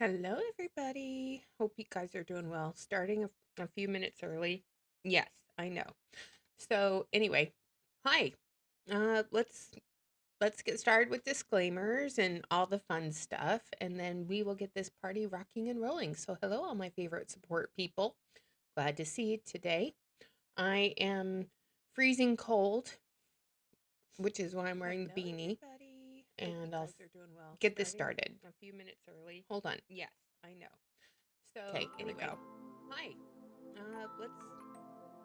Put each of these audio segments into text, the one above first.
Hello, everybody. Hope you guys are doing well. Starting a few minutes early. Yes, I know. So anyway, hi. Let's get started with disclaimers and all the fun stuff, and then we will get this party rocking and rolling. So hello, all my favorite support people. Glad to see you today. I am freezing cold, which is why I'm wearing the beanie. And I'll get this started. A few minutes early. Hold on. Yes, I know. So okay, anyway, hi. Uh, let's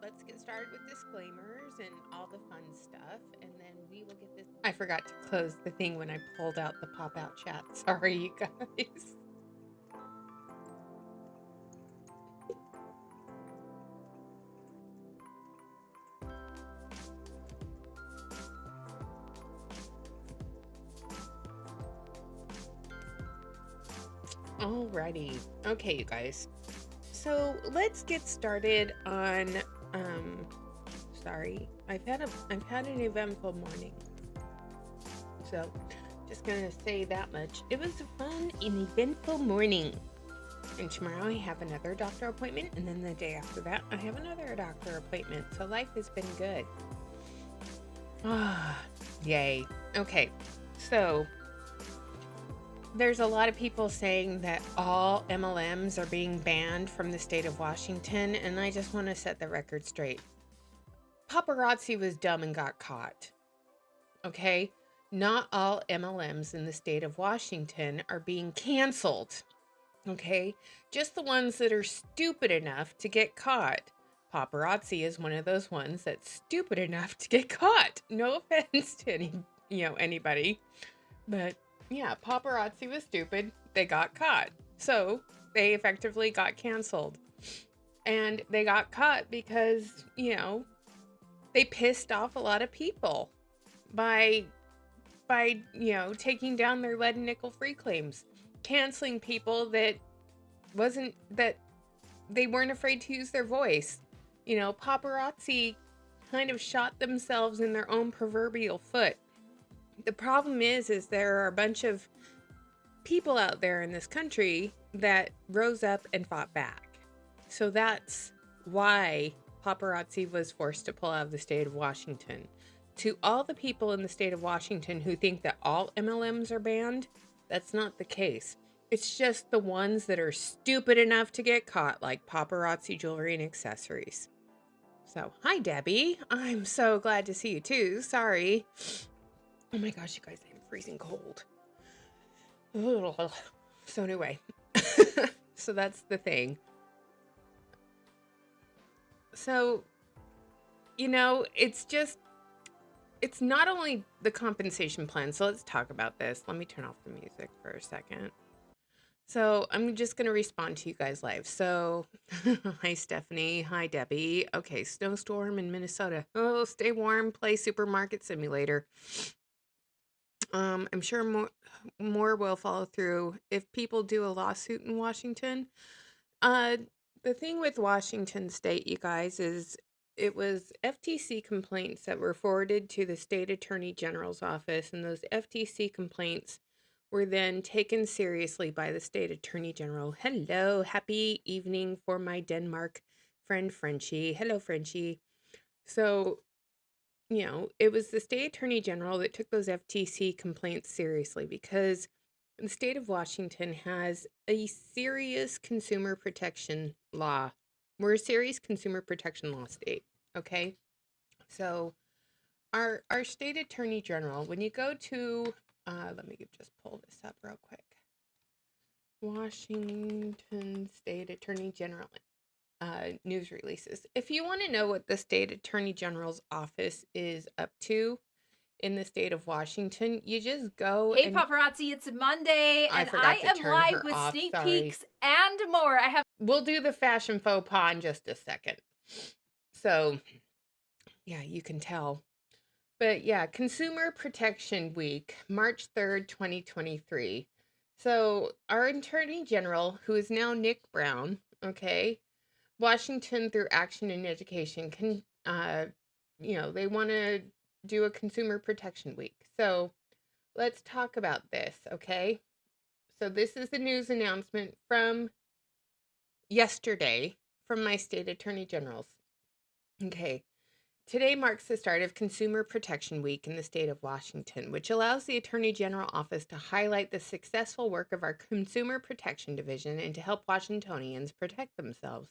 let's get started with disclaimers and all the fun stuff, and then we will get this. I forgot to close the thing when I pulled out the pop-out chat. Sorry, you guys. Alrighty. Okay, you guys. So let's get started on sorry. I've had an eventful morning. So just gonna say that much. It was a fun and eventful morning. And tomorrow I have another doctor appointment, and then the day after that I have another doctor appointment. So life has been good. Ah, yay. Okay. So there's a lot of people saying that all MLMs are being banned from the state of Washington, and I just want to set the record straight. Paparazzi was dumb and got caught. Okay? Not all MLMs in the state of Washington are being canceled. Okay? Just the ones that are stupid enough to get caught. Paparazzi is one of those ones that's stupid enough to get caught. No offense to anybody. But yeah, paparazzi was stupid. They got caught. So they effectively got canceled. And they got caught because, they pissed off a lot of people by taking down their lead and nickel free claims, canceling people that they weren't afraid to use their voice. Paparazzi kind of shot themselves in their own proverbial foot. The problem is there are a bunch of people out there in this country that rose up and fought back. So that's why paparazzi was forced to pull out of the state of Washington. To all the people in the state of Washington who think that all MLMs are banned, that's not the case. It's just the ones that are stupid enough to get caught, like paparazzi jewelry and accessories. So, hi, Debbie. I'm so glad to see you too. Sorry. Oh my gosh, you guys, I'm freezing cold. Ugh. So anyway, so that's the thing. So, it's not only the compensation plan. So let's talk about this. Let me turn off the music for a second. So I'm just going to respond to you guys live. So, hi, Stephanie. Hi, Debbie. Okay, snowstorm in Minnesota. Oh, stay warm, play Supermarket Simulator. I'm sure more will follow through if people do a lawsuit in Washington. The thing with Washington State, you guys, is it was FTC complaints that were forwarded to the state attorney general's office, and those FTC complaints were then taken seriously by the state attorney general. Hello, happy evening for my Denmark friend Frenchie. Hello, Frenchie. So, it was the state attorney general that took those FTC complaints seriously because the state of Washington has a serious consumer protection law. We're a serious consumer protection law state, okay? So our state attorney general, when you go to, let me just pull this up real quick. Washington State Attorney General news releases. If you want to know what the state attorney general's office is up to in the state of Washington, you just go. Hey, paparazzi, it's Monday, and I am live with sneak peeks and more. We'll do the fashion faux pas in just a second. So, yeah, you can tell. But yeah, Consumer Protection Week, March 3rd, 2023. So, our Attorney General, who is now Nick Brown, okay, Washington through Action and Education can, they want to do a Consumer Protection Week. So let's talk about this, okay? So this is the news announcement from yesterday from my state attorney generals. Okay. Today marks the start of Consumer Protection Week in the state of Washington, which allows the Attorney General Office to highlight the successful work of our Consumer Protection Division and to help Washingtonians protect themselves.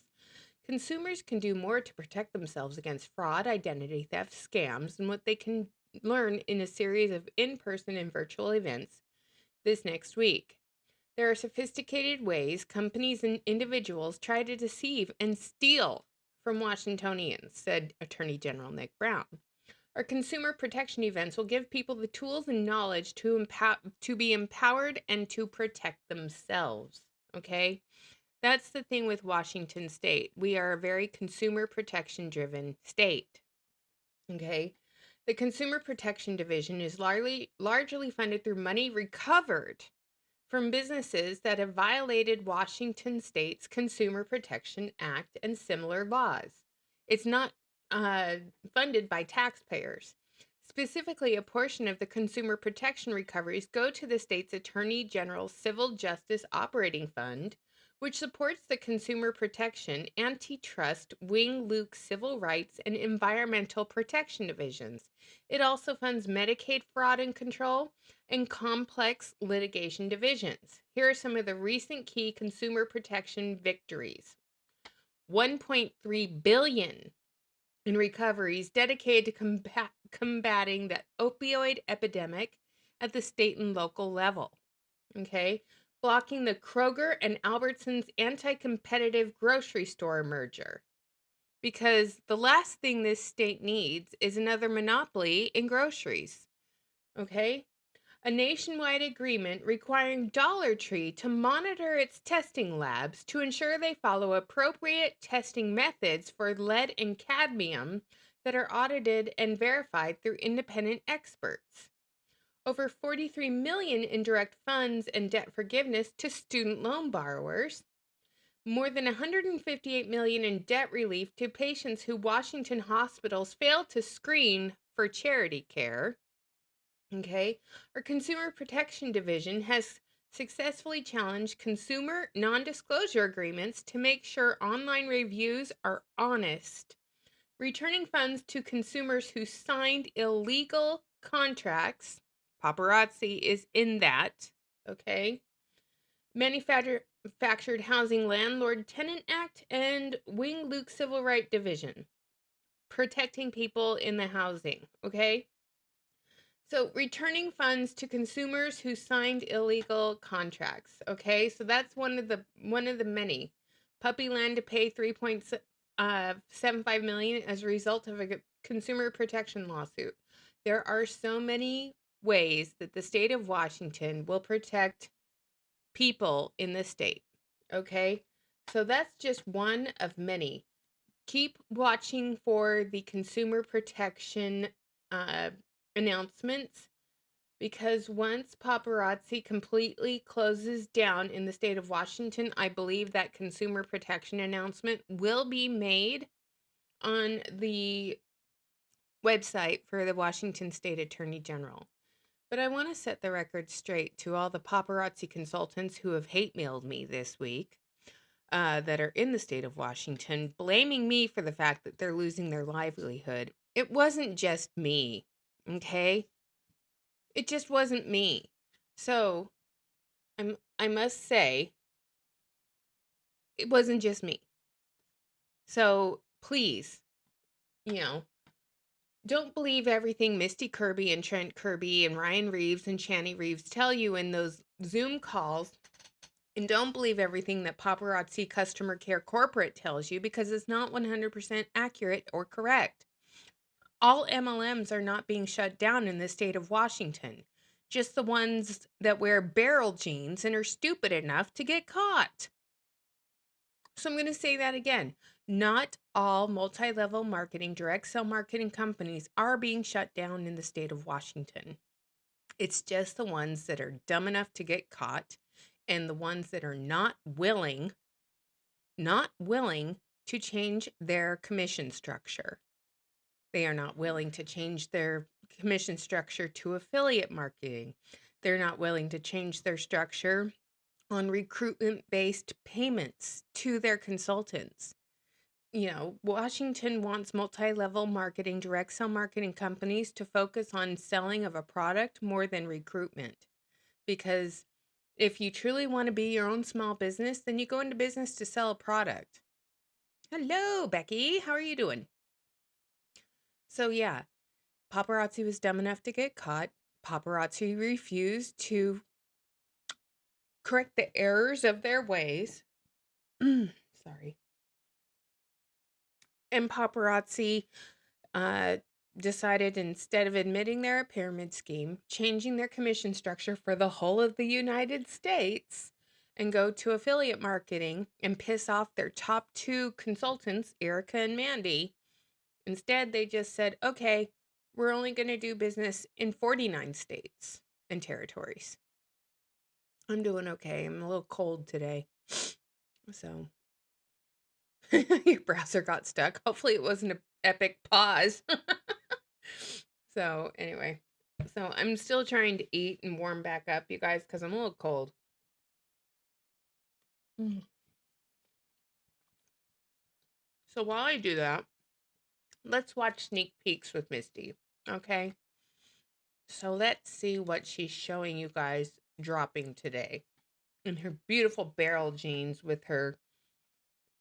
Consumers can do more to protect themselves against fraud, identity theft, scams, and what they can learn in a series of in-person and virtual events this next week. There are sophisticated ways companies and individuals try to deceive and steal from Washingtonians, said Attorney General Nick Brown. Our consumer protection events will give people the tools and knowledge to be empowered and to protect themselves. Okay? That's the thing with Washington State. We are a very consumer protection driven state. Okay? The Consumer Protection Division is largely funded through money recovered from businesses that have violated Washington State's Consumer Protection Act and similar laws. It's not funded by taxpayers. Specifically, a portion of the consumer protection recoveries go to the state's Attorney General's Civil Justice Operating Fund, which supports the Consumer Protection, Antitrust, Wing Luke Civil Rights, and Environmental Protection Divisions. It also funds Medicaid fraud and control and complex litigation divisions. Here are some of the recent key consumer protection victories. $1.3 billion in recoveries dedicated to combating the opioid epidemic at the state and local level. Okay? Blocking the Kroger and Albertsons anti-competitive grocery store merger. Because the last thing this state needs is another monopoly in groceries. Okay? A nationwide agreement requiring Dollar Tree to monitor its testing labs to ensure they follow appropriate testing methods for lead and cadmium that are audited and verified through independent experts. Over $43 million in direct funds and debt forgiveness to student loan borrowers. More than $158 million in debt relief to patients who Washington hospitals failed to screen for charity care. Okay, our Consumer Protection Division has successfully challenged consumer non-disclosure agreements to make sure online reviews are honest, returning funds to consumers who signed illegal contracts. Paparazzi is in that, okay? Manufactured Housing Landlord Tenant Act and Wing Luke Civil Rights Division, protecting people in the housing, okay? So returning funds to consumers who signed illegal contracts. Okay, so that's one of the many. Puppyland to pay $3.75 million as a result of a consumer protection lawsuit. There are so many ways that the state of Washington will protect people in the state. Okay, so that's just one of many. Keep watching for the consumer protection announcements, because once paparazzi completely closes down in the state of Washington, I believe that consumer protection announcement will be made on the website for the Washington State Attorney General. But I want to set the record straight to all the paparazzi consultants who have hate mailed me this week. That are in the state of Washington, blaming me for the fact that they're losing their livelihood. It wasn't just me, okay? It just wasn't me. So, I must say, it wasn't just me. So, please, don't believe everything Misty Kirby and Trent Kirby and Ryan Reeves and Channy Reeves tell you in those Zoom calls. And don't believe everything that Paparazzi Customer Care Corporate tells you, because it's not 100% accurate or correct. All MLMs are not being shut down in the state of Washington. Just the ones that wear barrel jeans and are stupid enough to get caught. So I'm going to say that again. Not all multi-level marketing, direct sell marketing companies are being shut down in the state of Washington. It's just the ones that are dumb enough to get caught, and the ones that are not willing to change their commission structure. They are not willing to change their commission structure to affiliate marketing. They're not willing to change their structure on recruitment-based payments to their consultants. Washington wants multi-level marketing, direct sell marketing companies to focus on selling of a product more than recruitment. Because if you truly want to be your own small business, then you go into business to sell a product. Hello, Becky. How are you doing? So yeah, paparazzi was dumb enough to get caught. Paparazzi refused to correct the errors of their ways. Sorry. And paparazzi decided, instead of admitting their pyramid scheme, changing their commission structure for the whole of the United States, and go to affiliate marketing and piss off their top two consultants, Erica and Mandy. Instead, they just said, okay, we're only going to do business in 49 states and territories. I'm doing okay. I'm a little cold today. So, your browser got stuck. Hopefully it wasn't an epic pause. So, anyway. So, I'm still trying to eat and warm back up, you guys, because I'm a little cold. So, while I do that, let's watch sneak peeks with Misty, okay? So, let's see what she's showing you guys dropping today in her beautiful barrel jeans with her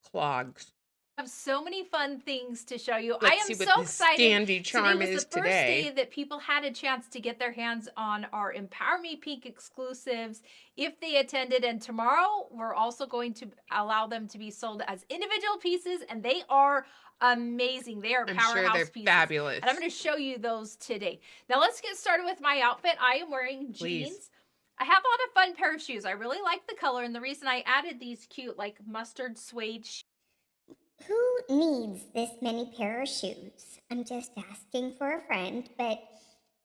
clogs. I have so many fun things to show you. Let's I am so excited. Standy charm today was the first day that people had a chance to get their hands on our Empower Me Peak exclusives if they attended. And tomorrow, we're also going to allow them to be sold as individual pieces, and they are amazing. They are powerhouse pieces. Fabulous. And I'm going to show you those today. Now, let's get started with my outfit. I am wearing jeans. I have a lot of fun pair of shoes. I really like the color, and the reason I added these cute, like, mustard suede shoes. Who needs this many pair of shoes? I'm just asking for a friend, but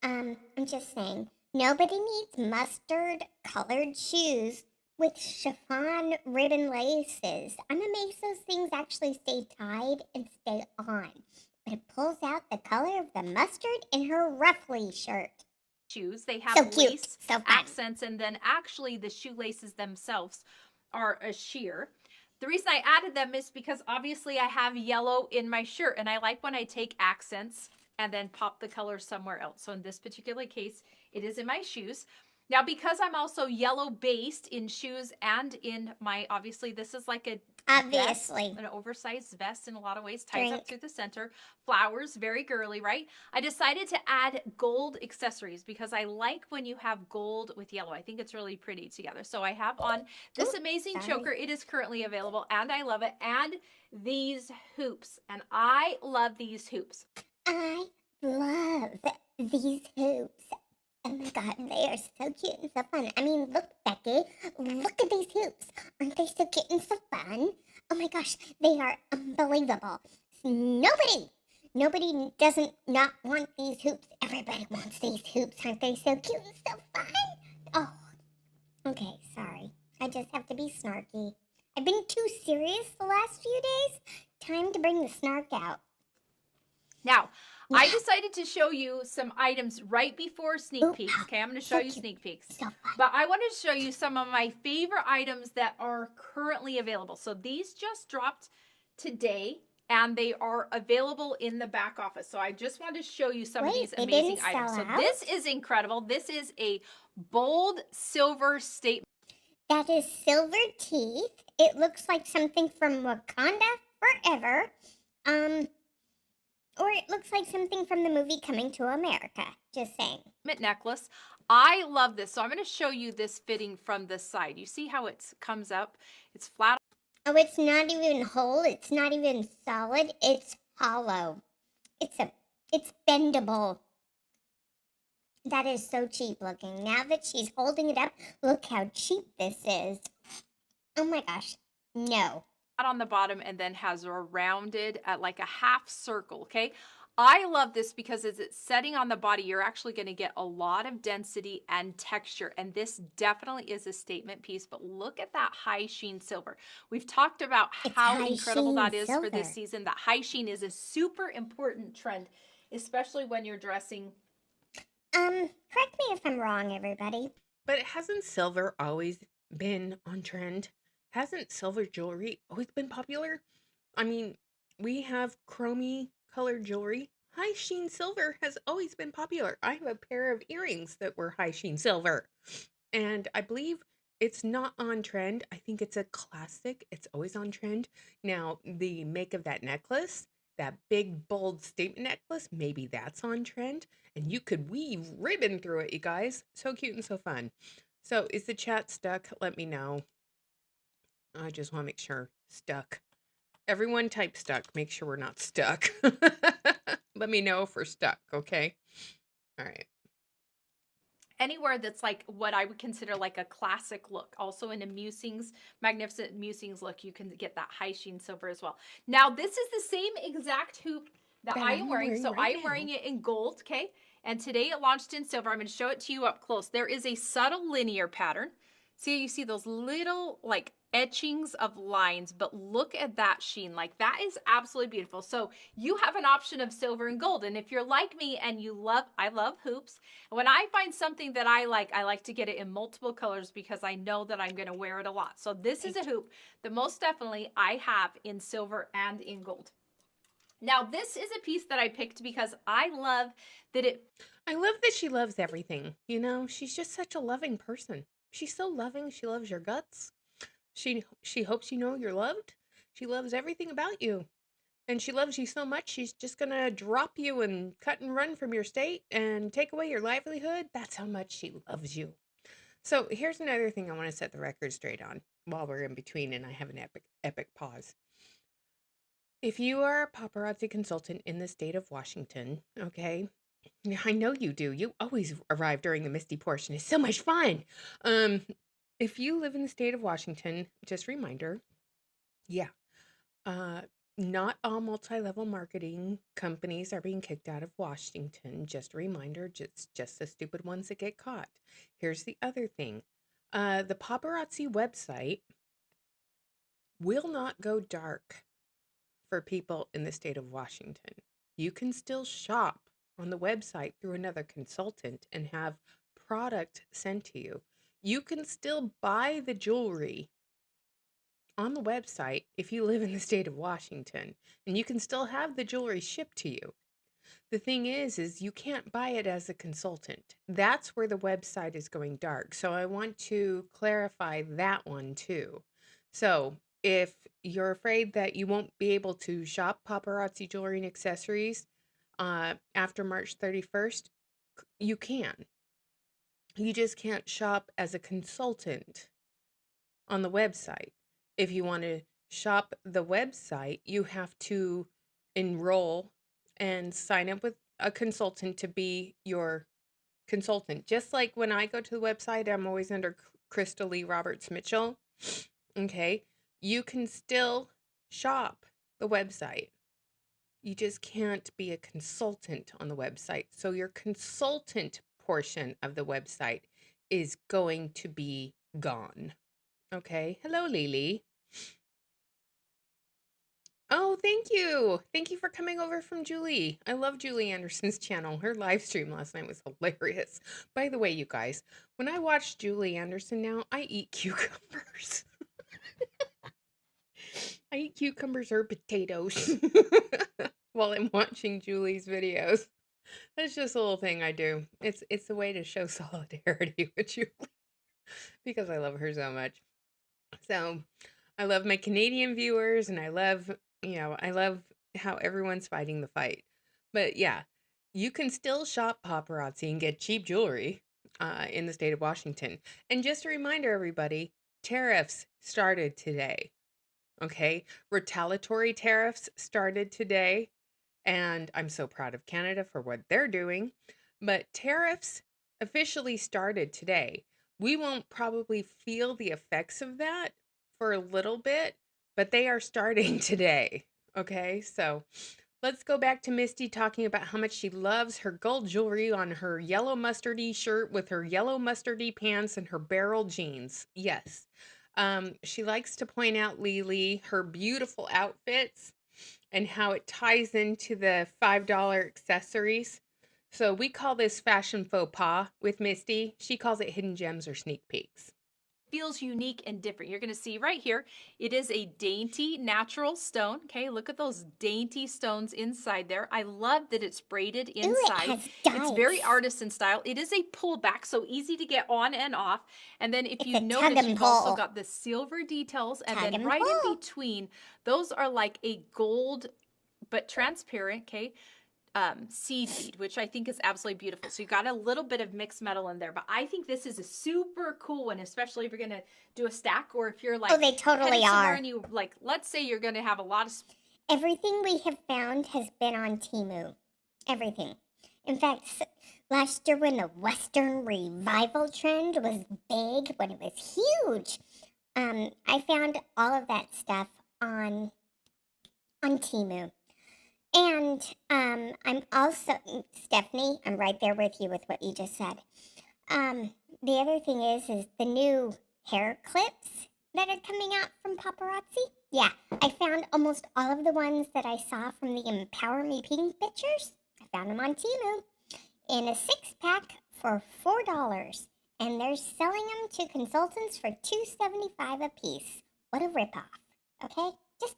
I'm just saying, nobody needs mustard-colored shoes with chiffon ribbon laces. I'm amazed those things actually stay tied and stay on. But it pulls out the color of the mustard in her ruffly shirt. Shoes. They have lace accents, and then actually the shoelaces themselves are a sheer. The reason I added them is because obviously I have yellow in my shirt, and I like when I take accents and then pop the color somewhere else. So in this particular case, it is in my shoes. Now, because I'm also yellow based in shoes and in my, obviously this is like a vest, an oversized vest in a lot of ways, ties up through the center, flowers, very girly, right? I decided to add gold accessories because I like when you have gold with yellow. I think it's really pretty together. So I have on this amazing choker. It is currently available and I love it. And these hoops, and I love these hoops. I love these hoops. Oh my God, they are so cute and so fun. I mean, look, Becky, look at these hoops. Aren't they so cute and so fun? Oh my gosh, they are unbelievable. Nobody doesn't not want these hoops. Everybody wants these hoops. Aren't they so cute and so fun? Oh, okay, sorry. I just have to be snarky. I've been too serious the last few days. Time to bring the snark out. Now, I decided to show you some items right before sneak peeks. Okay, I'm going to show you sneak peeks. But I wanted to show you some of my favorite items that are currently available. So these just dropped today, and they are available in the back office. So I just wanted to show you some of these amazing items. So this is incredible. This is a bold silver statement. That is silver teeth. It looks like something from Wakanda Forever. Or it looks like something from the movie Coming to America. Just saying. Necklace. I love this. So I'm going to show you this fitting from the side. You see how it comes up? It's flat. Oh, it's not even whole. It's not even solid. It's hollow. It's bendable. That is so cheap looking. Now that she's holding it up, look how cheap this is. Oh my gosh. No. On the bottom, and then has a rounded at like a half circle. Okay, I love this because as it's setting on the body, you're actually going to get a lot of density and texture, and this definitely is a statement piece. But look at that high sheen silver. We've talked about how incredible that is for this season. That high sheen is a super important trend, especially when you're dressing. Correct me if I'm wrong, everybody, but hasn't silver always been on trend? Hasn't silver jewelry always been popular? I mean, we have chromey colored jewelry. High sheen silver has always been popular. I have a pair of earrings that were high sheen silver. And I believe it's not on trend. I think it's a classic. It's always on trend. Now, the make of that necklace, that big, bold statement necklace, maybe that's on trend. And you could weave ribbon through it, you guys. So cute and so fun. So, is the chat stuck? Let me know. I just want to make sure. Stuck. Everyone type stuck. Make sure we're not stuck. Let me know if we're stuck, okay? All right. Anywhere that's like what I would consider like a classic look. Also in a Musings, Magnificent Musings look, you can get that high sheen silver as well. Now, this is the same exact hoop that I am wearing. So right I'm wearing it in gold, okay? And today it launched in silver. I'm going to show it to you up close. There is a subtle linear pattern. See, you see those little like etchings of lines, but look at that sheen. Like that is absolutely beautiful. So you have an option of silver and gold. And if you're like me and I love hoops. When I find something that I like to get it in multiple colors because I know that I'm going to wear it a lot. So this is a hoop that most definitely I have in silver and in gold. Now, this is a piece that I picked because I love that she loves everything. You know, she's just such a loving person. She's so loving. She loves your guts. She hopes you know you're loved. She loves everything about you. And she loves you so much, she's just gonna drop you and cut and run from your state and take away your livelihood. That's how much she loves you. So here's another thing I want to set the record straight on while we're in between and I have an epic pause. If you are a paparazzi consultant in the state of Washington, okay, I know you do. You always arrive during the misty portion. It's so much fun. Um, if you live in the state of Washington, just a reminder, yeah, uh, not all multi-level marketing companies are being kicked out of Washington. Just a reminder, just the stupid ones that get caught. Here's the other thing. The paparazzi website will not go dark for people in the state of Washington. You can still shop on the website through another consultant and have product sent to you. You can still buy the jewelry on the website if you live in the state of Washington, and you can still have the jewelry shipped to you. The thing is you can't buy it as a consultant. That's where the website is going dark. So I want to clarify that one too. So if you're afraid that you won't be able to shop paparazzi jewelry and accessories after March 31st, you can. You just can't shop as a consultant on the website. If you want to shop the website, you have to enroll and sign up with a consultant to be your consultant. Just like when I go to the website, I'm always under Crystal Lee Roberts Mitchell. Okay. You can still shop the website. You just can't be a consultant on the website. So your consultant portion of the website is going to be gone. Okay. Hello, Lily. Oh, thank you. Thank you for coming over from Julie. I love Julie Anderson's channel. Her live stream last night was hilarious. By the way, you guys, when I watch Julie Anderson now, I eat cucumbers. I eat cucumbers or potatoes while I'm watching Julie's videos. That's just a little thing I do. It's a way to show solidarity with Julie because I love her so much. So I love my Canadian viewers and I love how everyone's fighting the fight. But yeah, you can still shop paparazzi and get cheap jewelry in the state of Washington. And just a reminder, everybody, tariffs started today. Okay, retaliatory tariffs started today. And I'm so proud of Canada for what they're doing. But tariffs officially started today. We won't probably feel the effects of that for a little bit, but they are starting today. Okay, so let's go back to Misty talking about how much she loves her gold jewelry on her yellow mustardy shirt with her yellow mustardy pants and her barrel jeans. Yes. She likes to point out, Lily, her beautiful outfits and how it ties into the $5 accessories. So we call this fashion faux pas with Misty. She calls it hidden gems or sneak peeks. feels unique and different. You're going to see right here, it is a dainty natural stone. Okay, look at those dainty stones inside there. I love that it's braided Ooh, it inside. has It's very dice. artisan style. It is a pullback, so easy to get on and off. And then if It's you a tug notice, and you've also pull. got the silver details, and Tug then and right in pull. between, those are like a gold but transparent, okay, seed bead, which I think is absolutely beautiful. So you got a little bit of mixed metal in there, but I think this is a super cool one, especially if you're going to do a stack, or if you're like, Oh, they totally headed somewhere are. and you like, let's say you're going to have a lot of Everything we have found has been on Temu. Everything. In fact, last year when the Western revival trend was big, when it was huge, I found all of that stuff on Temu. And I'm also, Stephanie, I'm right there with you with what you just said. The other thing is the new hair clips that are coming out from paparazzi. Yeah, I found almost all of the ones that I saw from the Empower Me Pink pictures. I found them on Temu in a 6-pack for $4, and they're selling them to consultants for $2.75 a piece. What a ripoff! Okay, just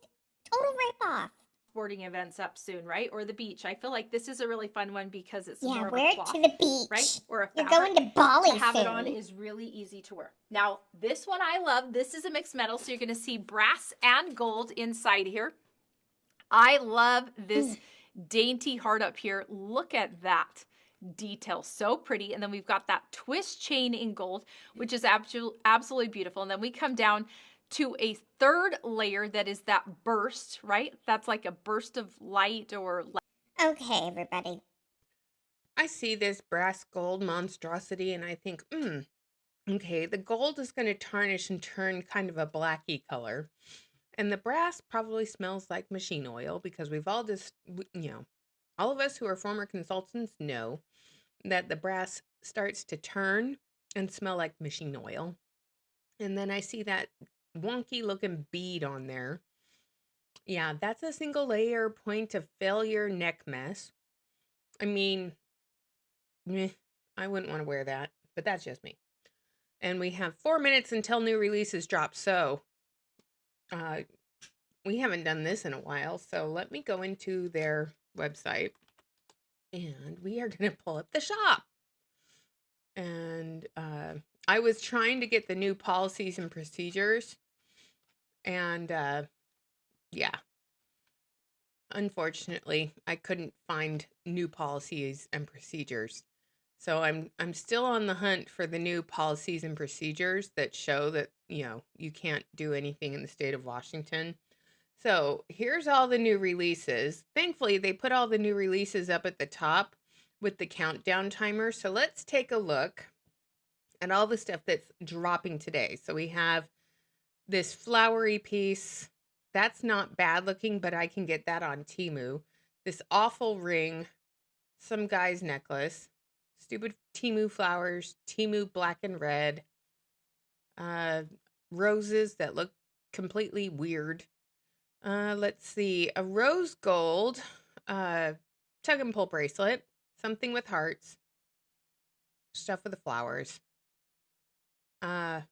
total ripoff. sporting events up soon, right? Or the beach. I feel like this is a really fun one because it's Yeah, more of wear a it cloth, to the beach. right? Or a You're fabric. going to Bali to have soon. it on is really easy to wear. Now, this one I love. This is a mixed metal, so you're going to see brass and gold inside here. I love this dainty heart up here. Look at that detail, so pretty. And then we've got that twist chain in gold, which is absolutely beautiful. And then we come down to a third layer that is that burst, right? That's like a burst of light or Okay, everybody. I see this brass gold monstrosity and I think, okay, the gold is going to tarnish and turn kind of a blacky color. And the brass probably smells like machine oil because we've all just, all of us who are former consultants know that the brass starts to turn and smell like machine oil. And then I see that wonky looking bead on there. Yeah, that's a single layer point of failure neck mess. I mean, I wouldn't want to wear that, but that's just me. And we have 4 minutes until new releases drop. So we haven't done this in a while. So let me go into their website and we are going to pull up the shop. And I was trying to get the new policies and procedures. And yeah, unfortunately, I couldn't find new policies and procedures. So I'm still on the hunt for the new policies and procedures that show that, you can't do anything in the state of Washington. So, here's all the new releases. Thankfully, they put all the new releases up at the top with the countdown timer. So, let's take a look at all the stuff that's dropping today. So, we have this flowery piece. That's not bad looking, but I can get that on Temu. This awful ring, some guy's necklace, stupid Temu flowers, Temu black and red, roses that look completely weird. Let's see, a rose gold tug and pull bracelet, something with hearts, stuff with the flowers. I'm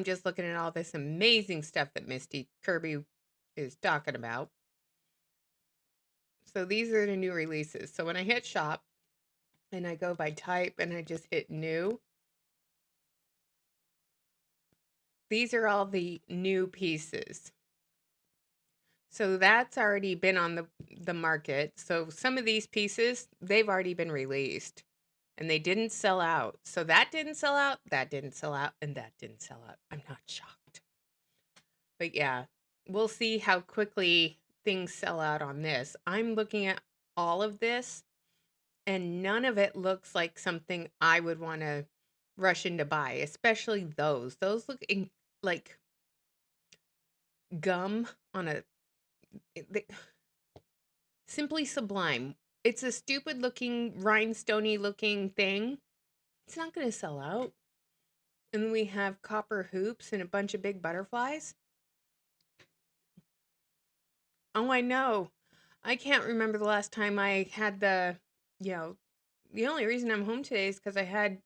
just looking at all this amazing stuff that Misty Kirby is talking about. So these are the new releases. So when I hit shop and I go by type and I just hit new, these are all the new pieces. So that's already been on the market. So some of these pieces, they've already been released and they didn't sell out. So that didn't sell out, that didn't sell out, and that didn't sell out. I'm not shocked. But yeah, we'll see how quickly things sell out on this. I'm looking at all of this and none of it looks like something I would want to rush in to buy, especially those. Those look like gum on a simply sublime. It's a stupid looking, rhinestoney looking thing. It's not going to sell out. And then we have copper hoops and a bunch of big butterflies. Oh, I know. I can't remember the last time I had the only reason I'm home today is because I had,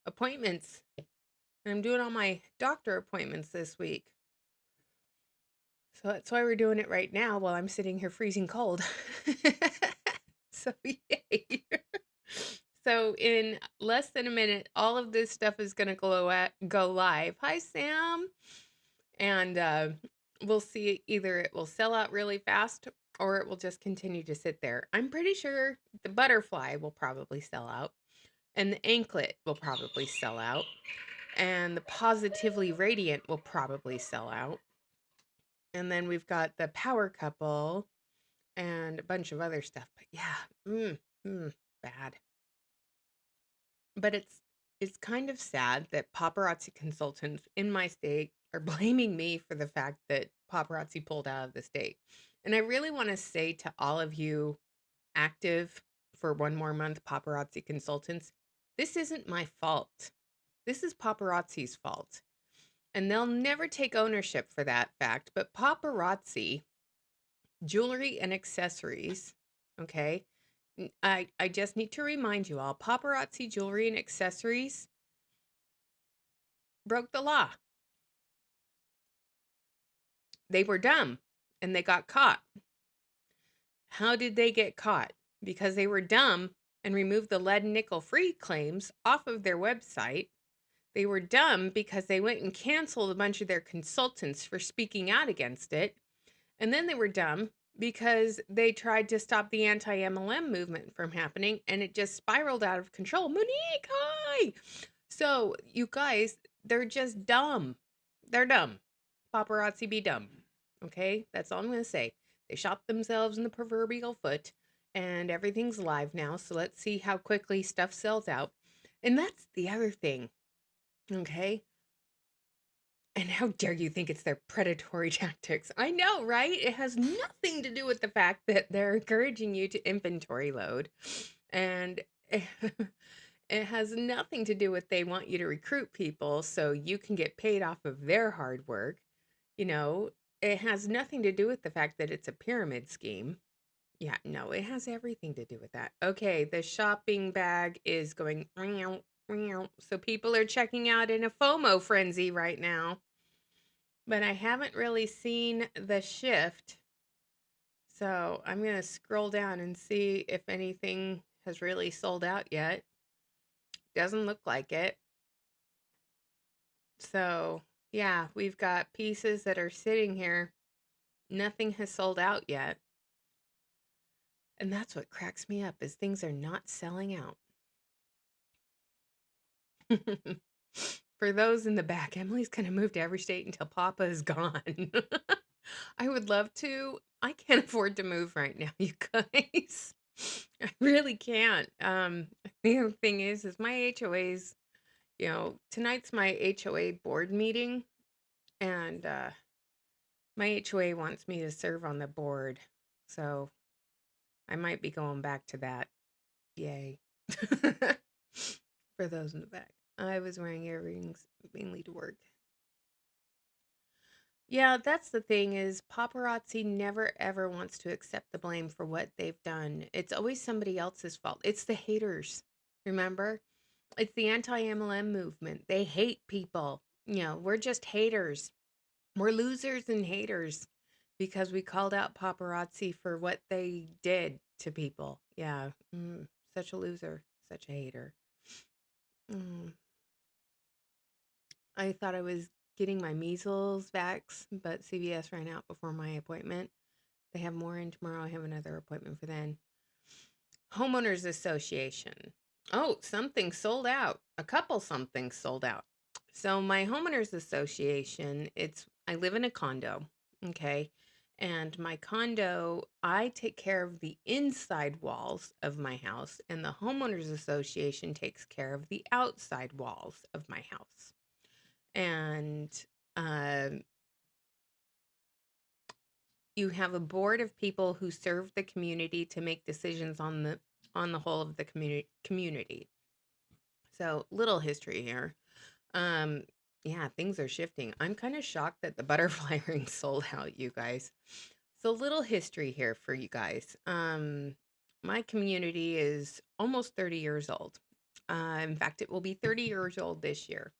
appointments. And I'm doing all my doctor appointments this week. So that's why we're doing it right now while I'm sitting here freezing cold. So yay. So in less than a minute, all of this stuff is going to go live. Hi, Sam. And we'll see, either it will sell out really fast or it will just continue to sit there. I'm pretty sure the butterfly will probably sell out, and the anklet will probably sell out, and the positively radiant will probably sell out. And then we've got the power couple and a bunch of other stuff. But yeah, bad. But it's kind of sad that paparazzi consultants in my state are blaming me for the fact that paparazzi pulled out of the state. And I really want to say to all of you active for one more month paparazzi consultants, this isn't my fault. This is paparazzi's fault. And they'll never take ownership for that fact, but paparazzi jewelry and accessories, okay? I just need to remind you all, paparazzi jewelry and accessories broke the law. They were dumb and they got caught. How did they get caught? Because they were dumb and removed the lead and nickel free claims off of their website. They were dumb because they went and canceled a bunch of their consultants for speaking out against it. And then they were dumb because they tried to stop the anti-MLM movement from happening, and it just spiraled out of control. Monique, hi! So, you guys, they're just dumb. They're dumb. Paparazzi be dumb. Okay? That's all I'm going to say. They shot themselves in the proverbial foot, and everything's live now, so let's see how quickly stuff sells out. And that's the other thing. Okay? And how dare you think it's their predatory tactics? I know, right? It has nothing to do with the fact that they're encouraging you to inventory load. And it has nothing to do with they want you to recruit people so you can get paid off of their hard work. You know, it has nothing to do with the fact that it's a pyramid scheme. Yeah, no, it has everything to do with that. Okay, the shopping bag is going meow, meow. So people are checking out in a FOMO frenzy right now. But I haven't really seen the shift. So I'm going to scroll down and see if anything has really sold out yet. Doesn't look like it. So yeah, we've got pieces that are sitting here. Nothing has sold out yet. And that's what cracks me up, is things are not selling out. For those in the back, Emily's going to move to every state until Papa is gone. I would love to. I can't afford to move right now, you guys. I really can't. The other thing is my HOA's, tonight's my HOA board meeting, and my HOA wants me to serve on the board. So I might be going back to that. Yay. For those in the back. I was wearing earrings mainly to work. Yeah, that's the thing, is paparazzi never ever wants to accept the blame for what they've done. It's always somebody else's fault. It's the haters. Remember? It's the anti-MLM movement. They hate people. We're just haters. We're losers and haters because we called out paparazzi for what they did to people. Yeah. Such a loser, such a hater. I thought I was getting my measles vax, but CVS ran out before my appointment. They have more in tomorrow. I have another appointment for then. Homeowners Association. Oh, something sold out. A couple something sold out. So my homeowners association, I live in a condo, okay? And my condo, I take care of the inside walls of my house, and the homeowners association takes care of the outside walls of my house. And you have a board of people who serve the community to make decisions on the whole of the community. So, little history here. Yeah, things are shifting. I'm kind of shocked that the butterfly ring sold out, you guys. So, little history here for you guys. My community is almost 30 years old. In fact, it will be 30 years old this year.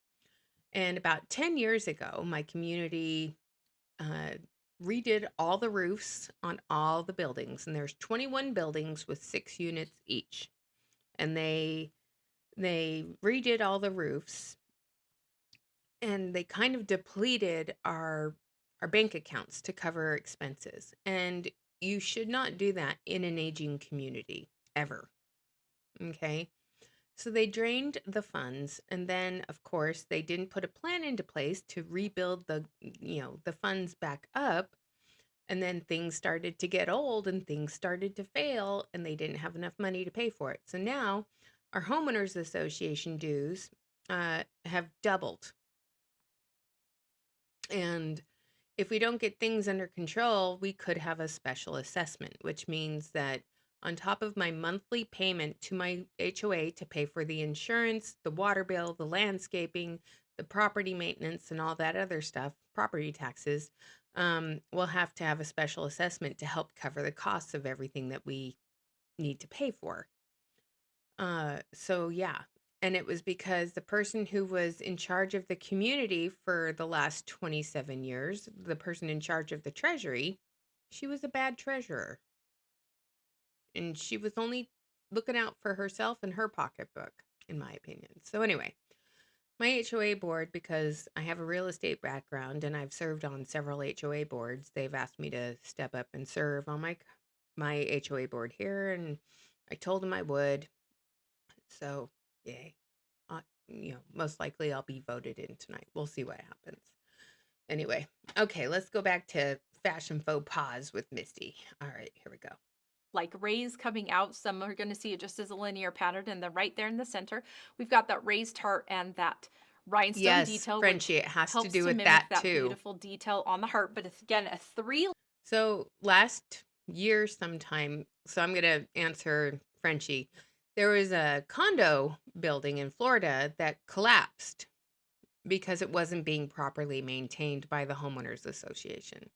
And about 10 years ago, my community uh, redid all the roofs on all the buildings. And there's 21 buildings with 6 units each. And they redid all the roofs, and they kind of depleted our bank accounts to cover expenses. And you should not do that in an aging community ever. Okay? So they drained the funds, and then of course they didn't put a plan into place to rebuild the funds back up. And then things started to get old and things started to fail, and they didn't have enough money to pay for it. So now our homeowners association dues have doubled. And if we don't get things under control, we could have a special assessment, which means that on top of my monthly payment to my HOA to pay for the insurance, the water bill, the landscaping, the property maintenance, and all that other stuff, property taxes, we'll have to have a special assessment to help cover the costs of everything that we need to pay for. So yeah. And it was because the person who was in charge of the community for the last 27 years, the person in charge of the treasury, she was a bad treasurer. And she was only looking out for herself and her pocketbook, in my opinion. So anyway, my HOA board, because I have a real estate background and I've served on several HOA boards, they've asked me to step up and serve on my HOA board here, and I told them I would. So, yay. Most likely I'll be voted in tonight. We'll see what happens. Anyway, okay, let's go back to fashion faux pas with Misty. All right, here we go. Like rays coming out. Some are going to see it just as a linear pattern, and then right there in the center, we've got that raised heart and that rhinestone detail. Frenchie, it has to do with that too. Beautiful detail on the heart, but it's again a 3. So last year sometime, so I'm going to answer Frenchie. There was a condo building in Florida that collapsed because it wasn't being properly maintained by the homeowners association.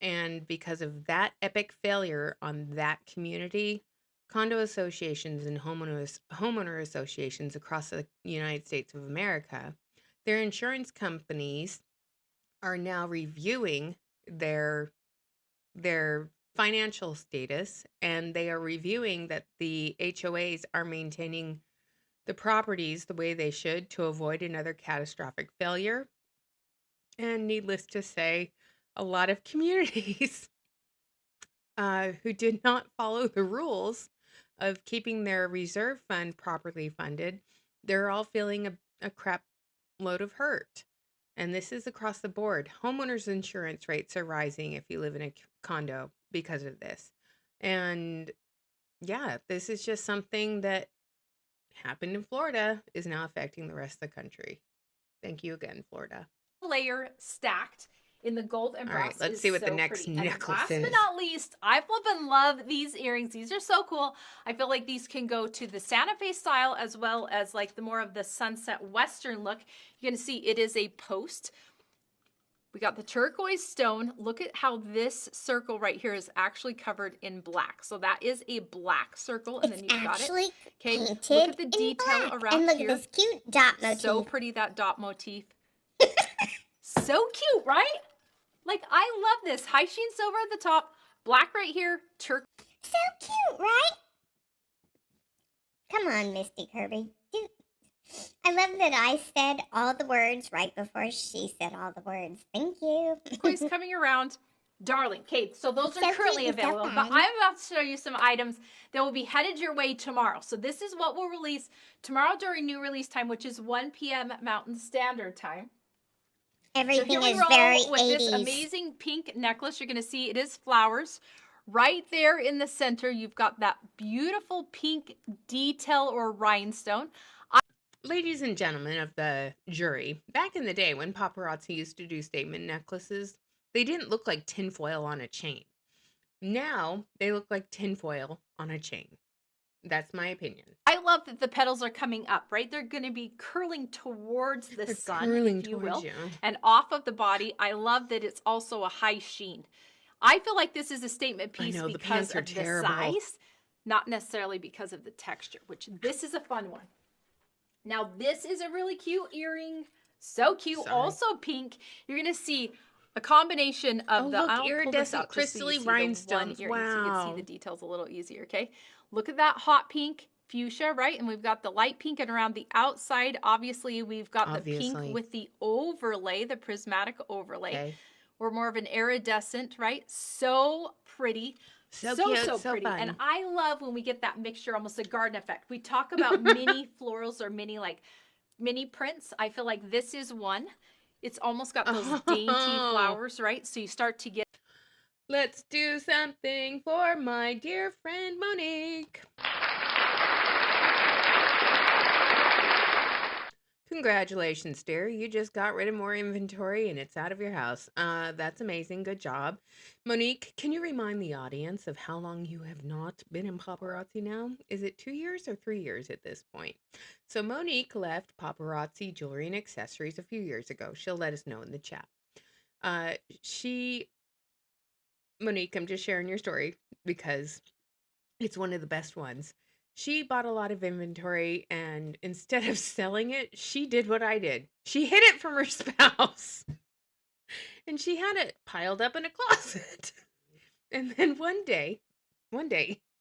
And because of that epic failure on that community, condo associations and homeowner associations across the United States of America, their insurance companies are now reviewing their financial status, and they are reviewing that the HOAs are maintaining the properties the way they should to avoid another catastrophic failure. And needless to say, a lot of communities who did not follow the rules of keeping their reserve fund properly funded, they're all feeling a crap load of hurt. And this is across the board. Homeowners insurance rates are rising if you live in a condo because of this. And yeah, this is just something that happened in Florida is now affecting the rest of the country. Thank you again, Florida. Layer stacked in the gold and brass. All right, let's see what the next necklace is. Last but not least, I love these earrings. These are so cool. I feel like these can go to the Santa Fe style as well as like the more of the sunset western look. You're going to see it is a post. We got the turquoise stone. Look at how this circle right here is actually covered in black. So that is a black circle, and then you've got it. Okay, look at the detail around here. And look at this cute dot motif. So pretty, that dot motif. So cute, right? Like, I love this. High sheen silver at the top, black right here, turquoise. So cute, right? Come on, Misty Kirby. I love that I said all the words right before she said all the words. Thank you. Quiz coming around. Darling. Okay, so those are currently available, but I'm about to show you some items that will be headed your way tomorrow. So this is what we'll release tomorrow during new release time, which is 1 p.m. Mountain Standard Time. Everything is very 80s. With this amazing pink necklace, you're going to see it is flowers. Right there in the center, you've got that beautiful pink detail or rhinestone. Ladies and gentlemen of the jury, back in the day when paparazzi used to do statement necklaces, they didn't look like tinfoil on a chain. Now, they look like tinfoil on a chain. That's my opinion. I love that the petals are coming up, right? They're going to be curling towards the sun, if you will, and off of the body. I love that it's also a high sheen. I feel like this is a statement piece because of the size, not necessarily because of the texture, which this is a fun one. Now, this is a really cute earring. So cute. Sorry. Also pink. You're going to see a combination of look, I'll pull this iridescent out just so you crystally see rhinestones. the one earring so you can see Wow. the details a little easier, okay? Look at that hot pink fuchsia, right? And we've got the light pink, and around the outside, obviously, we've got the pink with the overlay, the prismatic overlay. Okay. We're more of an iridescent, right? So pretty. So cute, so pretty. fun. And I love when we get that mixture, almost a garden effect. We talk about mini florals or mini prints. I feel like this is one. It's almost got those dainty flowers, right? So you start to get. Let's do something for my dear friend Monique. Congratulations, dear. You just got rid of more inventory and it's out of your house. That's amazing. Good job. Monique, can you remind the audience of how long you have not been in paparazzi now? Is it 2 years or 3 years at this point? So Monique left paparazzi jewelry and accessories a few years ago. She'll let us know in the chat. Monique, I'm just sharing your story because it's one of the best ones. She bought a lot of inventory, and instead of selling it, she did what I did. She hid it from her spouse. And she had it piled up in a closet. And then one day,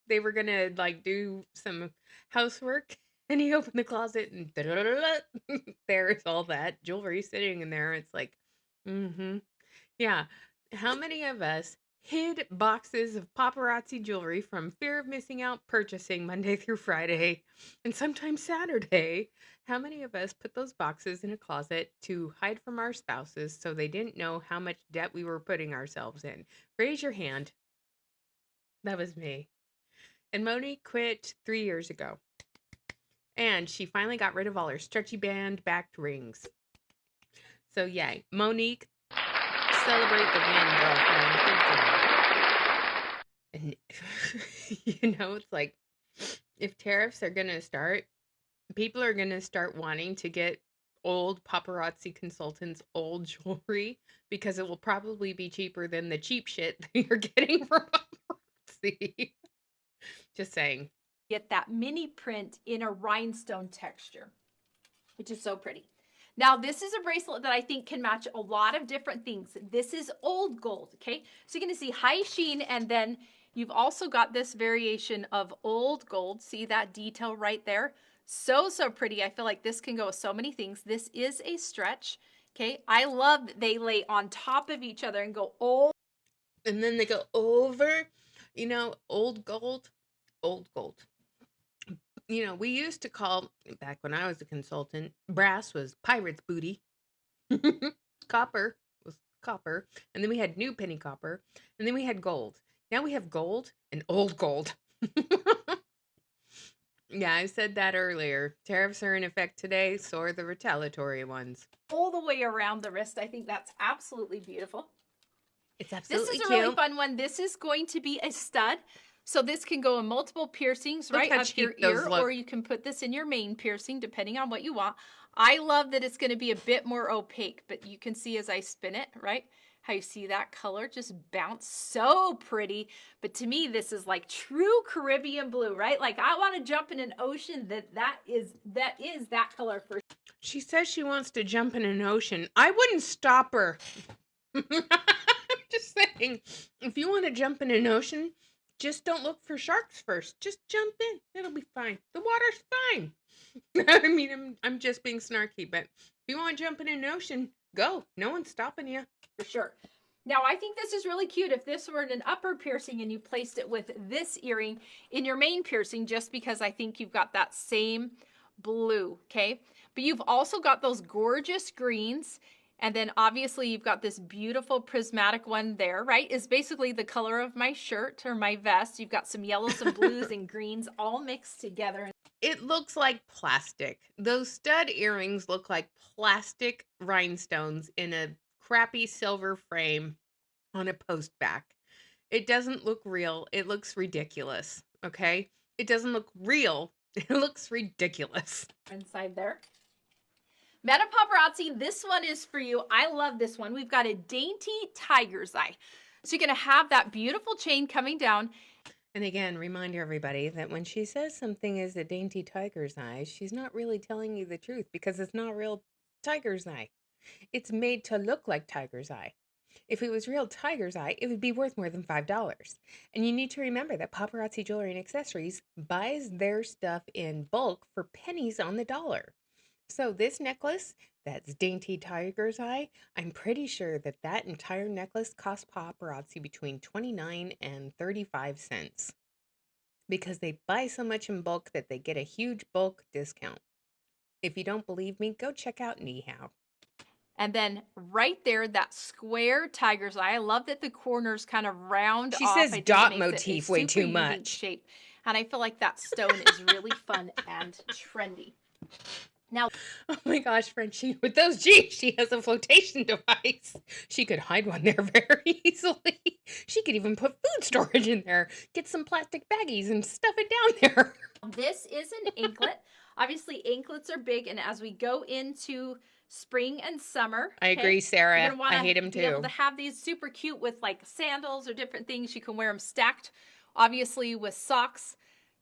they were going to like do some housework, and he opened the closet and there's all that jewelry sitting in there. It's like, yeah. How many of us hid boxes of paparazzi jewelry from fear of missing out purchasing Monday through Friday and sometimes Saturday? How many of us put those boxes in a closet to hide from our spouses so they didn't know how much debt we were putting ourselves in? Raise your hand. That was me. And Monique quit 3 years ago. And she finally got rid of all her stretchy band backed rings. So yay. Monique, celebrate the win, girlfriend. Good job. And it's like, if tariffs are going to start, people are going to start wanting to get old paparazzi consultants old jewelry because it will probably be cheaper than the cheap shit that you're getting from paparazzi. Just saying. Get that mini print in a rhinestone texture, which is so pretty. Now, this is a bracelet that I think can match a lot of different things. This is old gold, okay? So you're going to see high sheen, and then you've also got this variation of old gold. See that detail right there? So pretty. I feel like this can go with so many things. This is a stretch, okay? I love that they lay on top of each other and go old. And then they go over, old gold. We used to call, back when I was a consultant, brass was pirate's booty. Copper was copper. And then we had new penny copper. And then we had gold. Now we have gold and old gold. Yeah, I said that earlier. Tariffs are in effect today, so are the retaliatory ones. All the way around the wrist. I think that's absolutely beautiful. It's absolutely cute. This is cute. A really fun one. This is going to be a stud. So this can go in multiple piercings, right up your ear, or you can put this in your main piercing, depending on what you want. I love that it's going to be a bit more opaque, but you can see as I spin it, right, how you see that color just bounce. So pretty. But to me, this is like true Caribbean blue, right? Like I want to jump in an ocean that is that color for. She says she wants to jump in an ocean. I wouldn't stop her. I'm just saying, if you want to jump in an ocean, just don't look for sharks first. Just jump in. It'll be fine. The water's fine. I mean, I'm just being snarky, but if you want to jump in an ocean, go. No one's stopping you. For sure. Now, I think this is really cute if this were in an upper piercing and you placed it with this earring in your main piercing, just because I think you've got that same blue, okay? But you've also got those gorgeous greens. And then obviously you've got this beautiful prismatic one there, right? Is basically the color of my shirt or my vest. You've got some yellows and blues and greens all mixed together. It looks like plastic. Those stud earrings look like plastic rhinestones in a crappy silver frame on a post back. It doesn't look real. It looks ridiculous, okay? It doesn't look real. It looks ridiculous. Inside there. Meta Paparazzi, this one is for you. I love this one. We've got a dainty tiger's eye. So you're going to have that beautiful chain coming down. And again, remind everybody that when she says something is a dainty tiger's eye, she's not really telling you the truth because it's not real tiger's eye. It's made to look like tiger's eye. If it was real tiger's eye, it would be worth more than $5. And you need to remember that Paparazzi Jewelry and Accessories buys their stuff in bulk for pennies on the dollar. So this necklace, that's dainty tiger's eye, I'm pretty sure that that entire necklace cost Paparazzi between 29 and 35 cents because they buy so much in bulk that they get a huge bulk discount. If you don't believe me, go check out Nihao. And then right there, that square tiger's eye. I love that the corners kind of round She off. says dot motif way too much. Shape. And I feel like that stone is really fun and trendy. Now, oh my gosh, Frenchie, with those jeans, she has a flotation device. She could hide one there very easily. She could even put food storage in there, get some plastic baggies and stuff it down there. This is an anklet. Obviously, anklets are big, and as we go into spring and summer, I agree, Sarah. I hate them too. too. Able to have these super cute with like sandals or different things. You can wear them stacked, obviously with socks.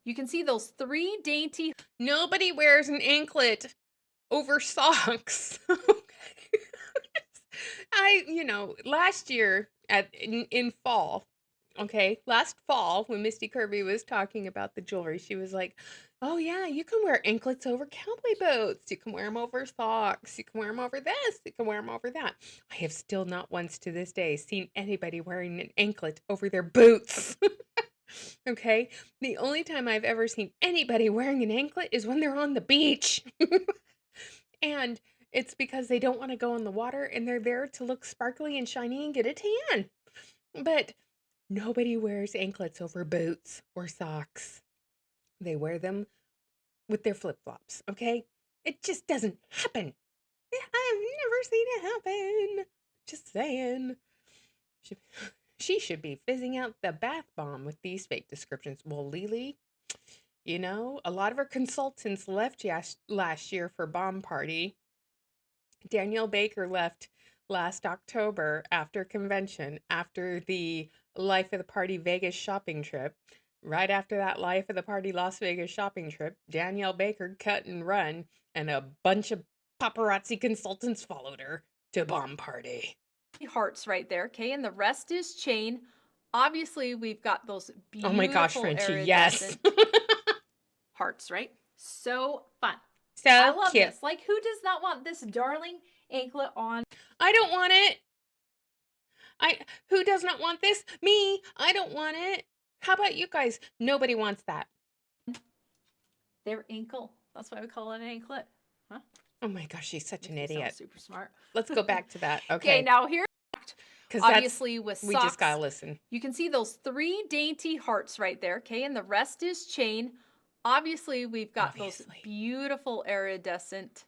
You can see those 3 dainty. Nobody wears an anklet over socks. Last year in fall, okay, last fall when Misty Kirby was talking about the jewelry, she was like, oh yeah, you can wear anklets over cowboy boots. You can wear them over socks. You can wear them over this. You can wear them over that. I have still not once to this day seen anybody wearing an anklet over their boots. Okay? The only time I've ever seen anybody wearing an anklet is when they're on the beach. And it's because they don't want to go in the water and they're there to look sparkly and shiny and get a tan. But nobody wears anklets over boots or socks. They wear them with their flip-flops, okay? It just doesn't happen. I've never seen it happen. Just saying. She should be fizzing out the bath bomb with these fake descriptions. Well, Lily, a lot of her consultants left last year for Bomb Party. Danielle Baker left last October after convention, after the Life of the Party Vegas shopping trip. Right after that Life of the Party Las Vegas shopping trip, Danielle Baker cut and run, and a bunch of paparazzi consultants followed her to Bomb Party. Hearts right there, okay? And the rest is chain. Obviously, we've got those beautiful oh my gosh, Frenchie, yes. hearts, right? So fun. So I love cute. this. Like, who does not want this darling anklet on? I don't want it. Who does not want this? Me. I don't want it. How about you guys? Nobody wants that. Their ankle. That's why we call it an anklet. Huh? Oh my gosh, she's such an idiot. Super smart. Let's go back to that. Okay. Now here, obviously with socks, we just gotta listen. You can see those 3 dainty hearts right there, okay? And the rest is chain. Obviously, we've got those beautiful iridescent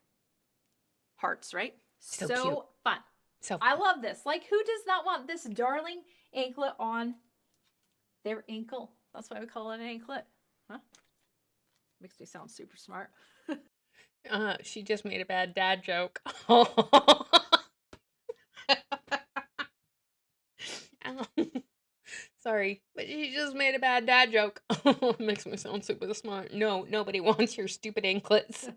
hearts, right? So cute. Fun. So I love this. Like, who does not want this darling anklet on their ankle? That's why we call it an anklet. Huh? Makes me sound super smart. She just made a bad dad joke. Sorry, but she just made a bad dad joke. Makes me sound super smart. No, nobody wants your stupid anklets.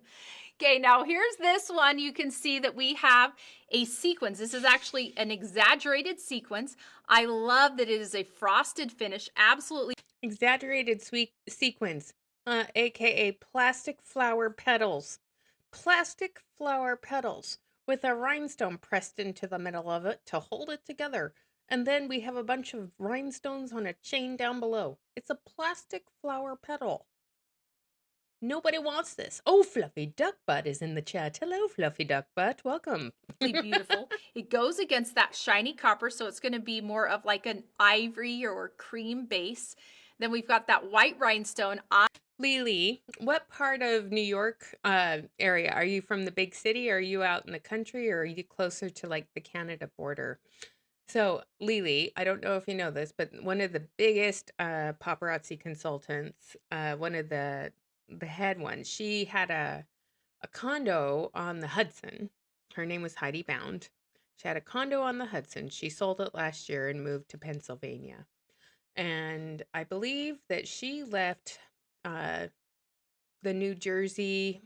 Okay, now here's this one. You can see that we have a sequence. This is actually an exaggerated sequence. I love that it is a frosted finish. Absolutely. Exaggerated sequence, aka plastic flower petals. Plastic flower petals with a rhinestone pressed into the middle of it to hold it together. And then we have a bunch of rhinestones on a chain down below. It's a plastic flower petal. Nobody wants this. Oh, Fluffy Duck Butt is in the chat. Hello, Fluffy Duck Butt. Welcome. Beautiful. It goes against that shiny copper, so it's going to be more of like an ivory or cream base. Then we've got that white rhinestone. Lily, what part of New York area? Are you from the big city? Or are you out in the country? Or are you closer to like the Canada border? So, Lily, I don't know if you know this, but one of the biggest paparazzi consultants, one of the head ones, she had a condo on the Hudson. Her name was Heidi Bound. She had a condo on the Hudson. She sold it last year and moved to Pennsylvania. And I believe that she left uh, the New Jersey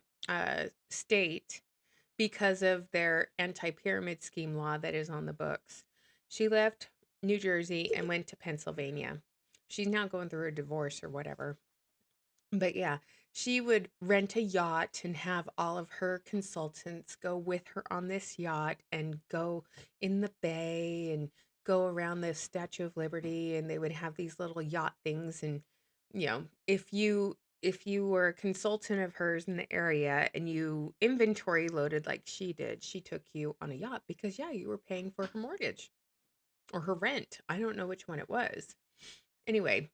state because of their anti-pyramid scheme law that is on the books. She left New Jersey and went to Pennsylvania. She's now going through a divorce or whatever. But yeah, she would rent a yacht and have all of her consultants go with her on this yacht and go in the bay and go around the Statue of Liberty, and they would have these little yacht things. And if you were a consultant of hers in the area and you inventory loaded like she did, she took you on a yacht because yeah, you were paying for her mortgage or her rent. I don't know which one it was. Anyway,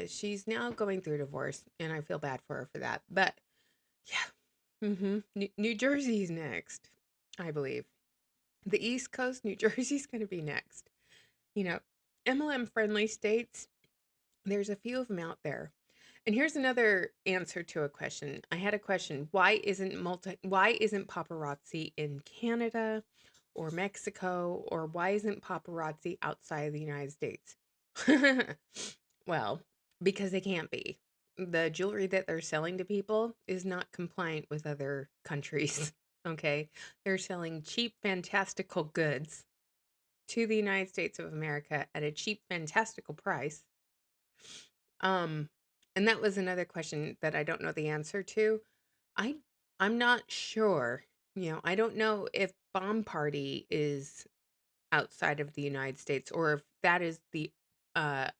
she's now going through divorce, and I feel bad for her for that. But yeah, New Jersey's next, I believe. The East Coast, New Jersey's going to be next. You know, MLM friendly states. There's a few of them out there. And here's another answer to a question. I had a question. Why isn't paparazzi in Canada or Mexico, or why isn't paparazzi outside of the United States? Well, because they can't be. The jewelry that they're selling to people is not compliant with other countries. Okay? They're selling cheap, fantastical goods to the United States of America at a cheap, fantastical price. And that was another question that I don't know the answer to. I I'm not sure. I don't know if Bomb Party is outside of the United States, or if that is the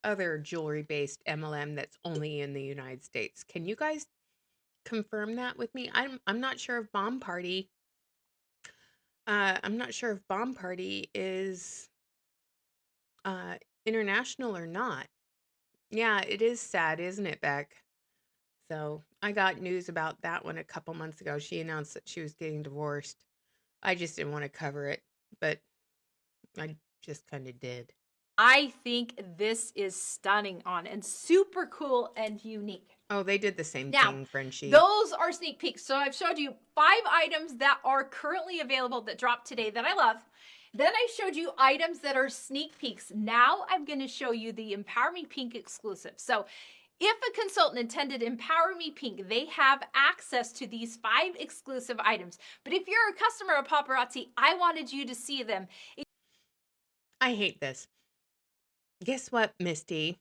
other jewelry based MLM that's only in the United States. Can you guys confirm that with me? I'm not sure if Bomb Party is uh international or not. Yeah, it is sad, isn't it, Beck? So I got news about that one a couple months ago. She announced that she was getting divorced. I just didn't want to cover it, but I just kind of did. I think this is stunning on and super cool and unique. Oh, they did the same Now, thing, Frenchie. those are sneak peeks. So I've showed you 5 items that are currently available that dropped today that I love. Then I showed you items that are sneak peeks. Now I'm going to show you the Empower Me Pink exclusive. So if a consultant attended Empower Me Pink, they have access to these 5 exclusive items. But if you're a customer of Paparazzi, I wanted you to see them. I hate this. Guess what, Misty?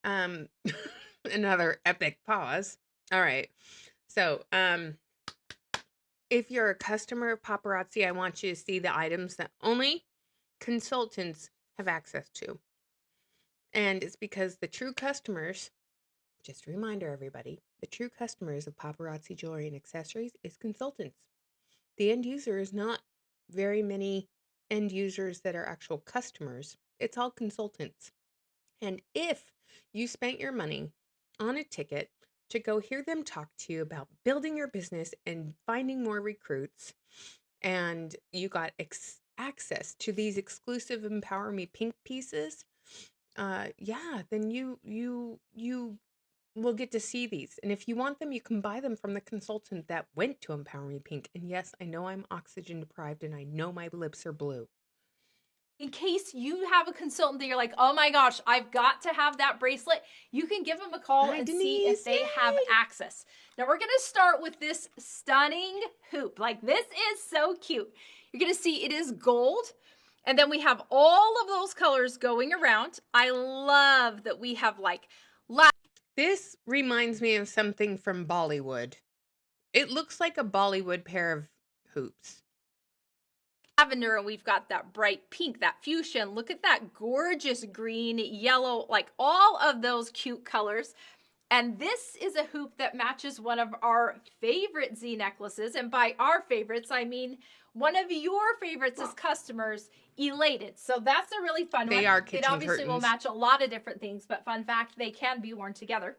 Another epic pause. All right. So, if you're a customer of Paparazzi, I want you to see the items that only consultants have access to. And it's because the true customers, just a reminder, everybody, the true customers of Paparazzi jewelry and accessories is consultants. The end user is not very many end users that are actual customers. It's all consultants. And if you spent your money on a ticket to go hear them talk to you about building your business and finding more recruits, and you got access to these exclusive Empower Me Pink pieces, yeah, then you will get to see these. And if you want them, you can buy them from the consultant that went to Empower Me Pink. And yes, I know I'm oxygen deprived, and I know my lips are blue. In case you have a consultant that you're like, oh my gosh, I've got to have that bracelet, you can give them a call and see if they have access. Now we're going to start with this stunning hoop. Like, this is so cute. You're going to see it is gold. And then we have all of those colors going around. I love that we have like... This reminds me of something from Bollywood. It looks like a Bollywood pair of hoops. Lavender, and we've got that bright pink, that fuchsia. Look at that gorgeous green, yellow, like all of those cute colors. And this is a hoop that matches one of our favorite Z necklaces. And by our favorites, I mean one of your favorites as customers, Elated. So that's a really fun one. They are kitchen It obviously curtains. will match a lot of different things, but fun fact, they can be worn together.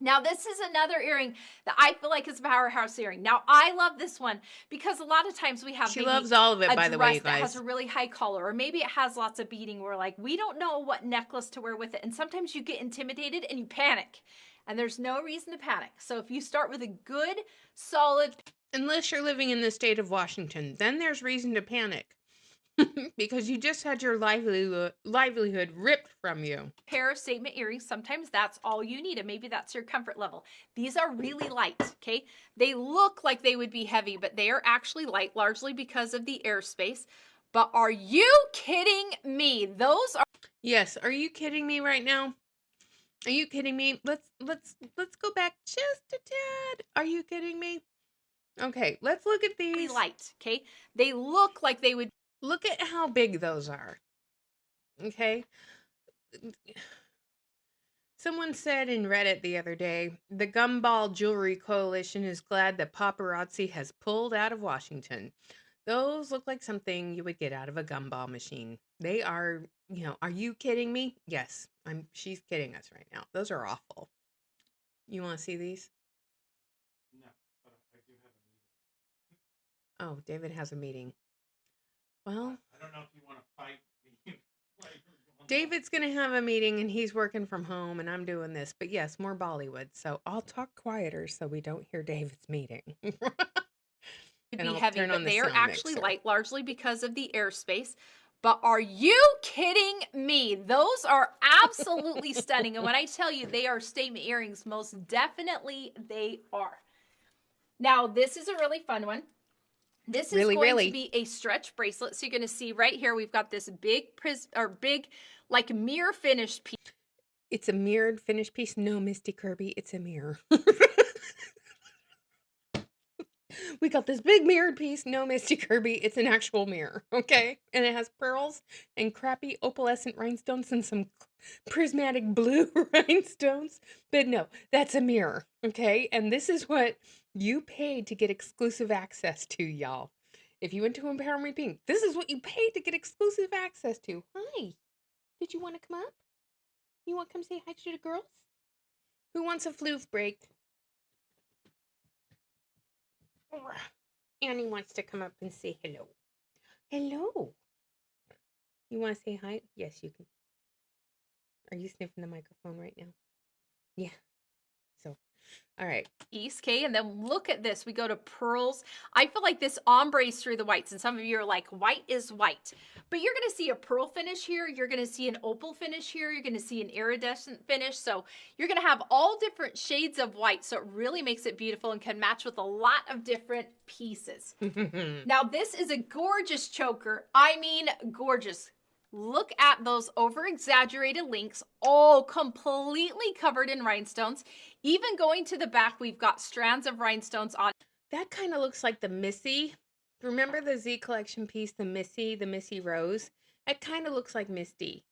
Now, this is another earring that I feel like is a powerhouse earring. Now, I love this one because a lot of times we have She loves all of it, by the way, you that guys. has a really high collar, or maybe it has lots of beading. We're like, we don't know what necklace to wear with it. And sometimes you get intimidated and you panic. And there's no reason to panic. So if you start with a good, solid... Unless you're living in the state of Washington, then there's reason to panic. because you just had your livelihood ripped from you. Pair of statement earrings, sometimes that's all you need, and maybe that's your comfort level. These are really light, okay? They look like they would be heavy, but they are actually light, largely because of the airspace. But are you kidding me? Those are... Yes, are you kidding me right now? Are you kidding me? Let's go back just a tad. Are you kidding me? Okay, let's look at really these. light, okay? They look like they would... Look at how big those are. Okay? Someone said in Reddit the other day, the Gumball Jewelry Coalition is glad that paparazzi has pulled out of Washington. Those look like something you would get out of a gumball machine. They are, are you kidding me? Yes, she's kidding us right now. Those are awful. You want to see these? No, but I do have a meeting. Oh, David has a meeting. Well, I don't know if you want to fight me. David's going to have a meeting and he's working from home and I'm doing this. But yes, more Bollywood. So I'll talk quieter so we don't hear David's meeting. Be heavy, but they are actually light, largely because of the airspace. But are you kidding me? Those are absolutely stunning. And when I tell you they are statement earrings, most definitely they are. Now, this is a really fun one. This is going to be a stretch bracelet. So you're going to see right here, we've got this big like mirror finish piece. It's a mirrored finish piece. No, Misty Kirby, it's a mirror. We got this big mirrored piece. No, Misty Kirby, it's an actual mirror, okay? And it has pearls and crappy opalescent rhinestones and some prismatic blue rhinestones. But no, that's a mirror, okay? And this is what you paid to get exclusive access to, y'all. If you went to Empower Me Pink, this is what you paid to get exclusive access to. Hi. Did you want to come up? You want to come say hi to the girls? Who wants a floof break? Annie wants to come up and say hello. Hello. You want to say hi? Yes, you can. Are you sniffing the microphone right now? Yeah. So, all right. East K, and then look at this. We go to pearls. I feel like this ombres through the whites, and some of you are like, white is white. But you're going to see a pearl finish here. You're going to see an opal finish here. You're going to see an iridescent finish. So you're going to have all different shades of white. So it really makes it beautiful and can match with a lot of different pieces. Now, this is a gorgeous choker. I mean, gorgeous. Look at those over-exaggerated links, all completely covered in rhinestones. Even going to the back, we've got strands of rhinestones on. That kind of looks like the Missy. Remember the Z Collection piece, the Missy Rose? It kind of looks like Misty,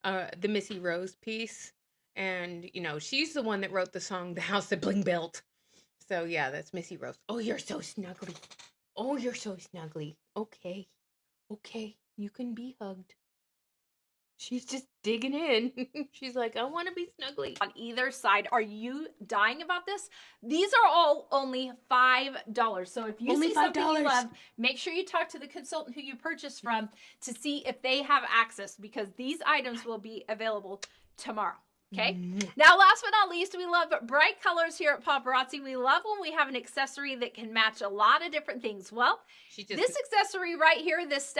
the Missy Rose piece. And, she's the one that wrote the song, The House That Bling Built. So, yeah, that's Missy Rose. Oh, you're so snuggly. Oh, you're so snuggly. Okay. Okay, you can be hugged. She's just digging in. She's like, I want to be snuggly. On either side. Are you dying about this? These are all only $5. So if you only see something you love, make sure you talk to the consultant who you purchased from to see if they have access, because these items will be available tomorrow. Okay. Now, last but not least, we love bright colors here at Paparazzi. We love when we have an accessory that can match a lot of different things. Well, this accessory right here, this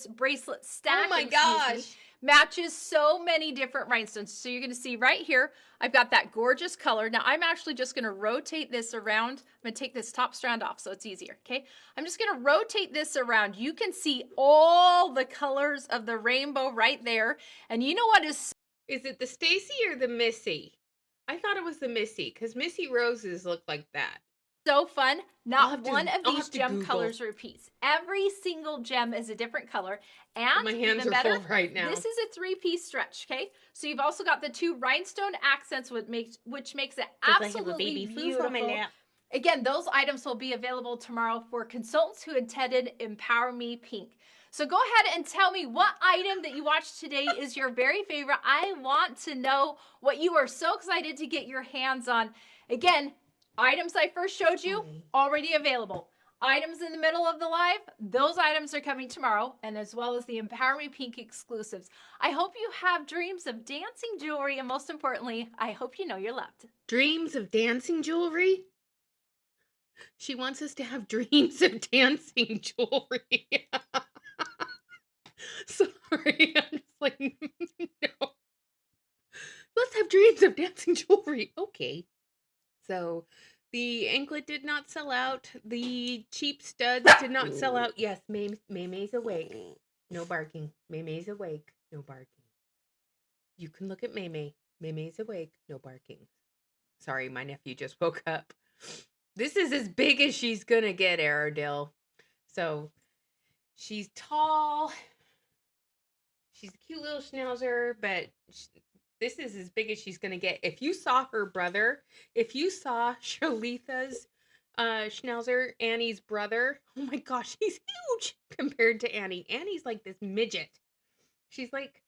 bracelet stack, oh my gosh, matches so many different rhinestones. So you're going to see right here, I've got that gorgeous color. Now, I'm actually just going to rotate this around. I'm going to take this top strand off so it's easier, okay? I'm just going to rotate this around. You can see all the colors of the rainbow right there. And you know what is... Is it the Stacy or the Missy? I thought it was the Missy, because Missy Roses look like that. So fun. Not one of these gem colors repeats. Every single gem is a different color. And my hands are full right now. This is a 3-piece stretch, okay? So you've also got the 2 rhinestone accents, which makes it absolutely beautiful. Again, those items will be available tomorrow for consultants who attended Empower Me Pink. So go ahead and tell me what item that you watched today is your very favorite. I want to know what you are so excited to get your hands on. Again, items I first showed you, already available. Items in the middle of the live, those items are coming tomorrow, and as well as the Empower Me Pink exclusives. I hope you have dreams of dancing jewelry, and most importantly, I hope you know you're loved. Dreams of dancing jewelry? She wants us to have dreams of dancing jewelry. Sorry, I'm just like, no. Let's have dreams of dancing jewelry. Okay. So the anklet did not sell out. The cheap studs did not sell out. Yes, May's awake. No barking. May's awake. No barking. You can look at May. May's awake. No barking. Sorry, my nephew just woke up. This is as big as she's gonna get, Aradil. So she's tall. She's a cute little schnauzer, but this is as big as she's gonna get. If you saw her brother, if you saw Shalitha's schnauzer, Annie's brother, oh my gosh, he's huge compared to Annie. Annie's like this midget. She's like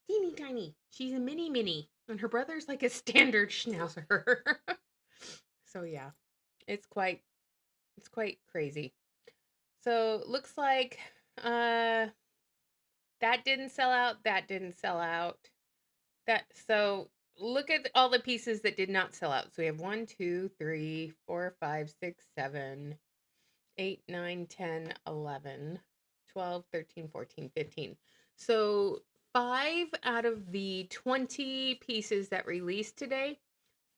teeny tiny. She's a mini, and her brother's like a standard schnauzer. So yeah, it's quite crazy. So looks like that didn't sell out. That didn't sell out. So look at all the pieces that did not sell out. So we have 1, 2, 3, 4, 5, 6, 7, 8, 9, 10, 11, 12, 13, 14, 15. So 5 out of the 20 pieces that released today,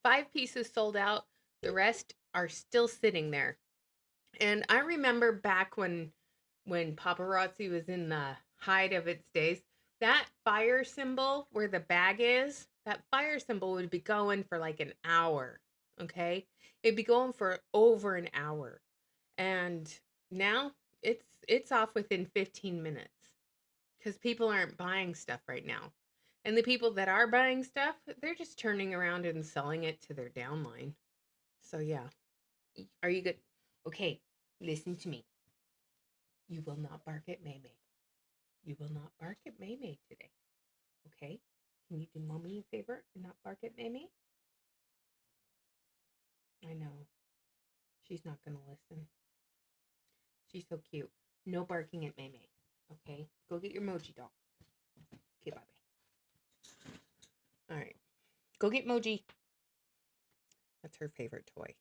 5 pieces sold out. The rest are still sitting there. And I remember back when paparazzi was in the height of its days, that fire symbol where the bag is, that fire symbol would be going for like an hour. Okay? It'd be going for over an hour. And now it's off within 15 minutes because people aren't buying stuff right now. And the people that are buying stuff, they're just turning around and selling it to their downline. So yeah. Are you good? Okay, listen to me. You will not bark at May. You will not bark at May today. Okay? Can you do mommy a favor and not bark at May? I know. She's not going to listen. She's so cute. No barking at May. Okay? Go get your Moji doll. Okay, bye-bye. All right. Go get Moji. That's her favorite toy.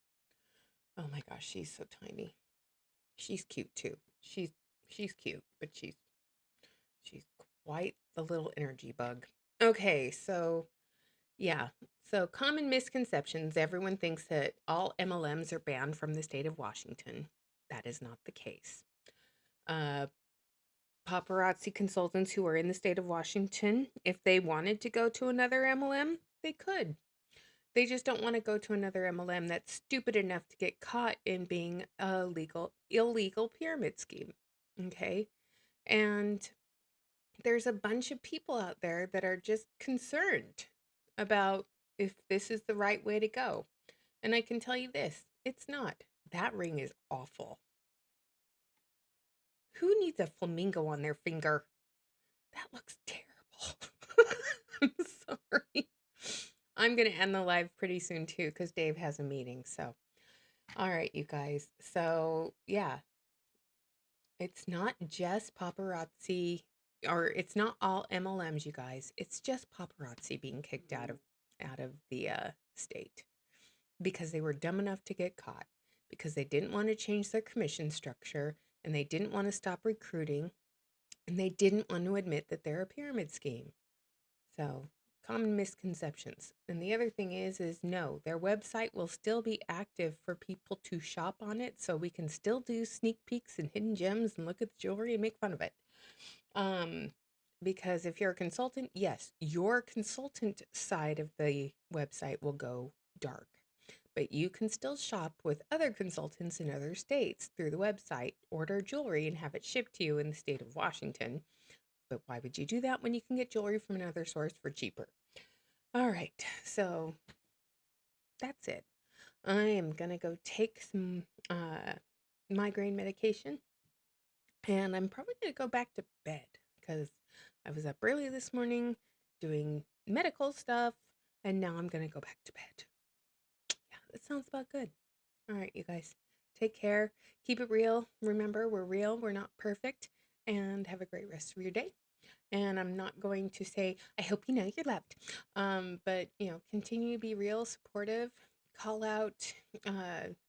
Oh my gosh, she's so tiny. She's cute too. She's cute, but she's quite the little energy bug. Okay, so yeah. So common misconceptions. Everyone thinks that all MLMs are banned from the state of Washington. That is not the case. Paparazzi consultants who are in the state of Washington, if they wanted to go to another MLM, they could. They just don't want to go to another MLM that's stupid enough to get caught in being a illegal pyramid scheme. Okay? And there's a bunch of people out there that are just concerned about if this is the right way to go. And I can tell you this, it's not. That ring is awful. Who needs a flamingo on their finger? That looks terrible. I'm sorry. I'm going to end the live pretty soon too because Dave has a meeting. So, all right, you guys. So, yeah, it's not just paparazzi, or it's not all MLMs, you guys. It's just paparazzi being kicked out of the state because they were dumb enough to get caught, because they didn't want to change their commission structure, and they didn't want to stop recruiting, and they didn't want to admit that they're a pyramid scheme. So, common misconceptions. And the other thing is no, their website will still be active for people to shop on it, so we can still do sneak peeks and hidden gems and look at the jewelry and make fun of it. Because if you're a consultant, yes, your consultant side of the website will go dark. But you can still shop with other consultants in other states through the website, order jewelry, and have it shipped to you in the state of Washington. But why would you do that when you can get jewelry from another source for cheaper? All right, so that's it. I am going to go take some migraine medication, and I'm probably going to go back to bed because I was up early this morning doing medical stuff, and now I'm going to go back to bed. Yeah, that sounds about good. All right, you guys, take care. Keep it real. Remember, we're real. We're not perfect. And have a great rest of your day. And I'm not going to say, I hope you know you're loved. But, continue to be real, supportive. Call out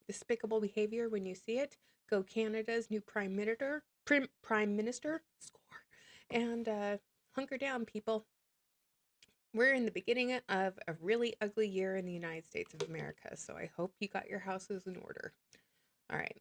despicable behavior when you see it. Go Canada's new Prime Minister. Score. And hunker down, people. We're in the beginning of a really ugly year in the United States of America, so I hope you got your houses in order. All right.